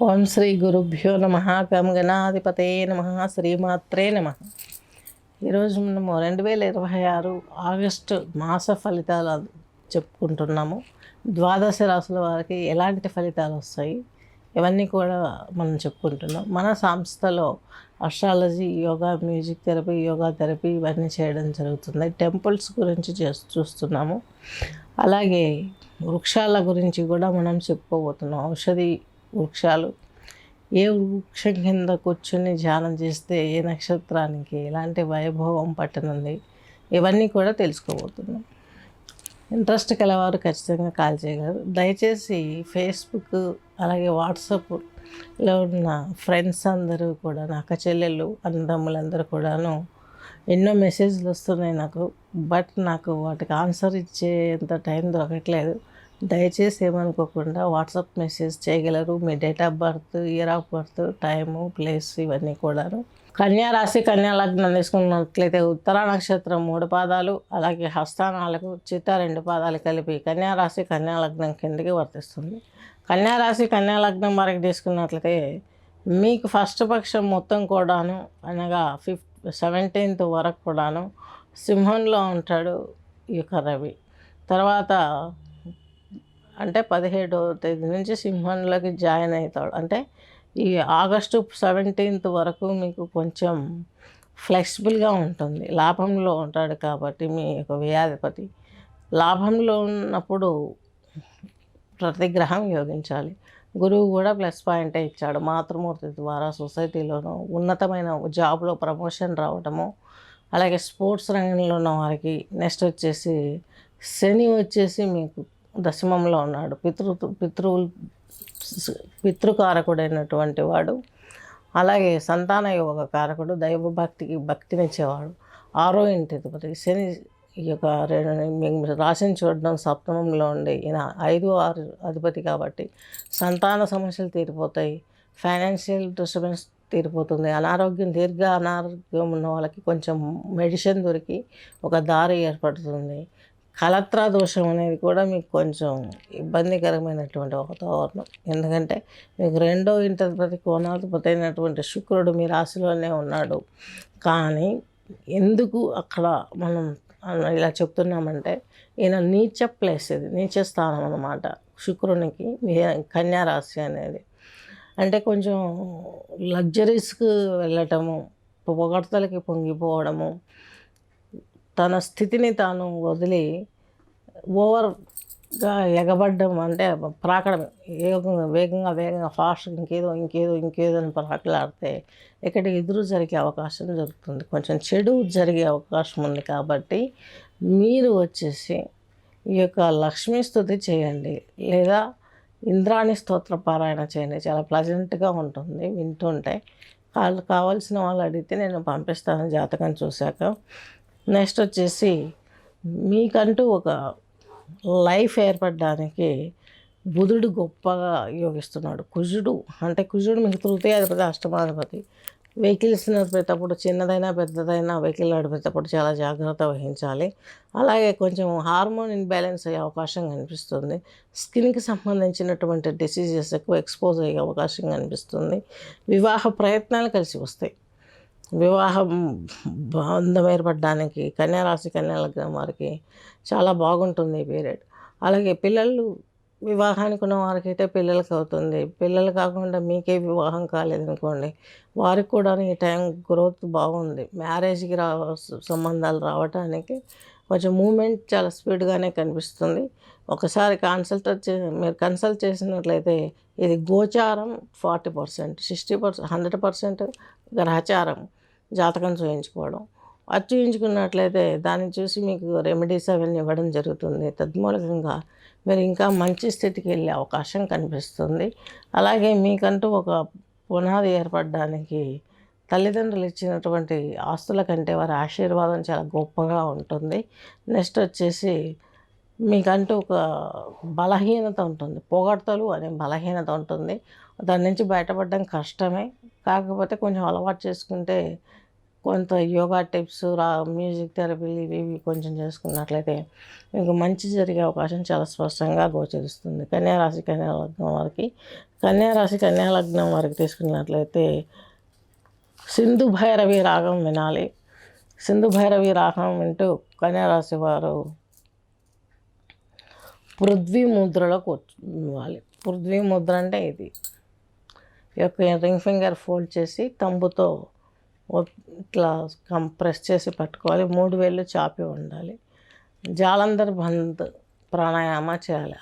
ఓం శ్రీ గురుభ్యో నమ గం గణాధిపతే నమ శ్రీమాత్రే నమ. ఈరోజు మనము 2026 ఆగస్టు మాస ఫలితాలు చెప్పుకుంటున్నాము. ద్వాదశ రాశుల వారికి ఎలాంటి ఫలితాలు వస్తాయి ఇవన్నీ కూడా మనం చెప్పుకుంటున్నాం. మన సంస్థలో astrology, yoga, music therapy, yoga therapy ఇవన్నీ చేయడం జరుగుతుంది. టెంపుల్స్ గురించి చూస్తున్నాము. అలాగే వృక్షాల గురించి కూడా మనం చెప్పుకోబోతున్నాం. ఔషధి వృక్షాలు, ఏ వృక్షం కింద కూర్చుని ధ్యానం చేస్తే ఏ నక్షత్రానికి ఎలాంటి వైభవం పట్టనుంది ఇవన్నీ కూడా తెలుసుకోబోతున్నాం. ఇంట్రెస్ట్ కలవారు ఖచ్చితంగా కాల్ చేయగలరు. దయచేసి ఫేస్బుక్ అలాగే వాట్సాప్లో ఉన్న ఫ్రెండ్స్ అందరూ కూడా, నా అక్క చెల్లెళ్ళు అన్నదమ్ములందరూ కూడాను ఎన్నో మెసేజ్లు వస్తున్నాయి నాకు వాటికి ఆన్సర్ ఇచ్చేంత టైం దొరకట్లేదు. దయచేసి ఏమనుకోకుండా వాట్సాప్ మెసేజ్ చేయగలరు. మీ date of birth, year of birth, time, place ఇవన్నీ కూడాను. కన్యా రాశి, కన్యా లగ్నం తీసుకున్నట్లయితే ఉత్తర నక్షత్రం 3 పాదాలు, అలాగే హస్తానాలకు చిత్త 2 పాదాలు కలిపి కన్యా రాశి, కన్యా లగ్నం కిందకి వర్తిస్తుంది. కన్యా రాశి, కన్యా లగ్నం వరకు తీసుకున్నట్లయితే మీకు ఫస్ట్ పక్షం మొత్తం కూడాను, అనగా 17th వరకు కూడాను సింహంలో ఉంటాడు ఈ యొక్క రవి. తర్వాత అంటే 17వ తేదీ నుంచి సింహంలోకి జాయిన్ అవుతాడు. అంటే ఈ ఆగస్టు 17th వరకు మీకు కొంచెం ఫ్లెక్సిబుల్గా ఉంటుంది. లాభంలో ఉంటాడు కాబట్టి మీ యొక్క వ్యయాధిపతి లాభంలో ఉన్నప్పుడు ప్రతి గ్రహం యోగించాలి. గురువు కూడా ప్లస్ పాయింటే ఇచ్చాడు. మాతృమూర్తి ద్వారా సొసైటీలోనూ ఉన్నతమైన జాబ్లో ప్రమోషన్ రావడము, అలాగే స్పోర్ట్స్ రంగంలో ఉన్న వారికి. నెక్స్ట్ వచ్చేసి శని వచ్చేసి మీకు దశమంలో ఉన్నాడు. పితృకారకుడైనటువంటి వాడు. అలాగే సంతాన యోగ కారకుడు, భక్తినిచ్చేవాడు. 6వ ఇంటి అధిపతి శని ఈ యొక్క రాశిని చూడడం సప్తమంలో ఉండి, ఈయన 5వ అధిపతి కాబట్టి సంతాన సమస్యలు తీరిపోతాయి. ఫైనాన్షియల్ డిస్టర్బెన్స్ తీరిపోతుంది. దీర్ఘ అనారోగ్యం ఉన్న వాళ్ళకి కొంచెం మెడిసిన్ దొరికి ఒక దారి ఏర్పడుతుంది. కలత్రా దోషం అనేది కూడా మీకు కొంచెం ఇబ్బందికరమైనటువంటి వాతావరణం. ఎందుకంటే మీకు 2వ ఇంటి కోణాధిపతి అయినటువంటి శుక్రుడు మీ రాశిలోనే ఉన్నాడు. కానీ ఎందుకు అక్కడ మనం ఇలా చెప్తున్నామంటే, ఈయన నీచ ప్లేస్, ఇది నీచ స్థానం అన్నమాట శుక్రునికి కన్యా రాశి అనేది. అంటే కొంచెం లగ్జరీస్కి వెళ్ళటము, పొగడ్తలకి పొంగిపోవడము, తన స్థితిని తాను వదిలి ఓవర్గా ఎగబడ్డం, అంటే ప్రాకడమే, వేగంగా ఫాస్ట్గా ఇంకేదో అని ప్రాకలాడితే ఇక్కడ ఎదురు జరిగే అవకాశం జరుగుతుంది. కొంచెం చెడు జరిగే అవకాశం ఉంది. కాబట్టి మీరు వచ్చేసి ఈ యొక్క లక్ష్మీ స్తుతి చేయండి, లేదా ఇంద్రాణి స్తోత్ర పారాయణ చేయండి. చాలా ప్లజెంట్గా ఉంటుంది వింటుంటే. కావాల్సిన వాళ్ళు అడిగితే నేను పంపిస్తాను జాతకం చూశాక. నెక్స్ట్ వచ్చేసి మీకంటూ ఒక లైఫ్ ఏర్పడడానికి బుధుడు గొప్పగా యోగిస్తున్నాడు. కుజుడు మీకు తృతీయాధిపతి, అష్టమాధిపతి. వెహికల్స్ నడిపేటప్పుడు, చిన్నదైనా పెద్దదైనా వెహికల్ నడిపేటప్పుడు చాలా జాగ్రత్త వహించాలి. అలాగే కొంచెం హార్మోన్ ఇన్బ్యాలెన్స్ అయ్యే అవకాశం కనిపిస్తుంది. స్కిన్కి సంబంధించినటువంటి డిసీజెస్ ఎక్కువ ఎక్స్పోజ్ అయ్యే అవకాశం కనిపిస్తుంది. వివాహ ప్రయత్నాలు కలిసి వస్తాయి. వివాహం బంధం ఏర్పడడానికి కన్యా రాశి, కన్యా లగ్నం వారికి చాలా బాగుంటుంది ఈ పీరియడ్. అలాగే పిల్లలు వివాహానికి ఉన్న వారికి అయితే పిల్లలకి అవుతుంది. పిల్లలు కాకుండా మీకే వివాహం కాలేదనుకోండి, వారికి కూడా ఈ టైం గ్రోత్ బాగుంది. మ్యారేజ్కి సంబంధాలు రావడానికి కొంచెం మూమెంట్ చాలా స్పీడ్గానే కనిపిస్తుంది. ఒకసారి మీరు కన్సల్ట్ చేసినట్లయితే ఇది గోచారం 40%, 60%, 100% గ్రహచారం జాతకం చూయించుకోవడం. అది చూయించుకున్నట్లయితే దాన్ని చూసి మీకు రెమెడీస్ అవన్నీ ఇవ్వడం జరుగుతుంది. తద్మూలకంగా మీరు ఇంకా మంచి స్థితికి వెళ్ళే అవకాశం కనిపిస్తుంది. అలాగే మీకంటూ ఒక పునాది ఏర్పడడానికి తల్లిదండ్రులు ఇచ్చినటువంటి ఆస్తుల కంటే వారి ఆశీర్వాదం చాలా గొప్పగా ఉంటుంది. నెక్స్ట్ వచ్చేసి మీకంటూ ఒక బలహీనత ఉంటుంది, పొగడ్తలు అనే బలహీనత ఉంటుంది. దాని నుంచి బయటపడడం కష్టమే. కాకపోతే కొంచెం అలవాటు చేసుకుంటే కొంత యోగా టిప్స్, మ్యూజిక్ థెరపీలు ఇవి కొంచెం చేసుకున్నట్లయితే మీకు మంచి జరిగే అవకాశం చాలా స్పష్టంగా గోచరిస్తుంది. కన్యా రాశి, కన్యా లగ్నం వారికి కన్యారాశి కన్యా లగ్నం వారికి తీసుకున్నట్లయితే సింధు భైరవి రాగం వినాలి. సింధు భైరవి రాగం వింటూ కన్యారాశి వారు పృథ్వీ ముద్రలో కూర్చోవాలి. పృథ్వీ ముద్ర అంటే ఇది. ఈ యొక్క రింగ్ ఫింగర్ ఫోల్డ్ చేసి తంబుతో ఇట్లా ప్రెస్ చేసి పట్టుకోవాలి. 3 వేళ్ళు చాపి ఉండాలి. జాలంధర్ బంద్ ప్రాణాయామ చేయాలి.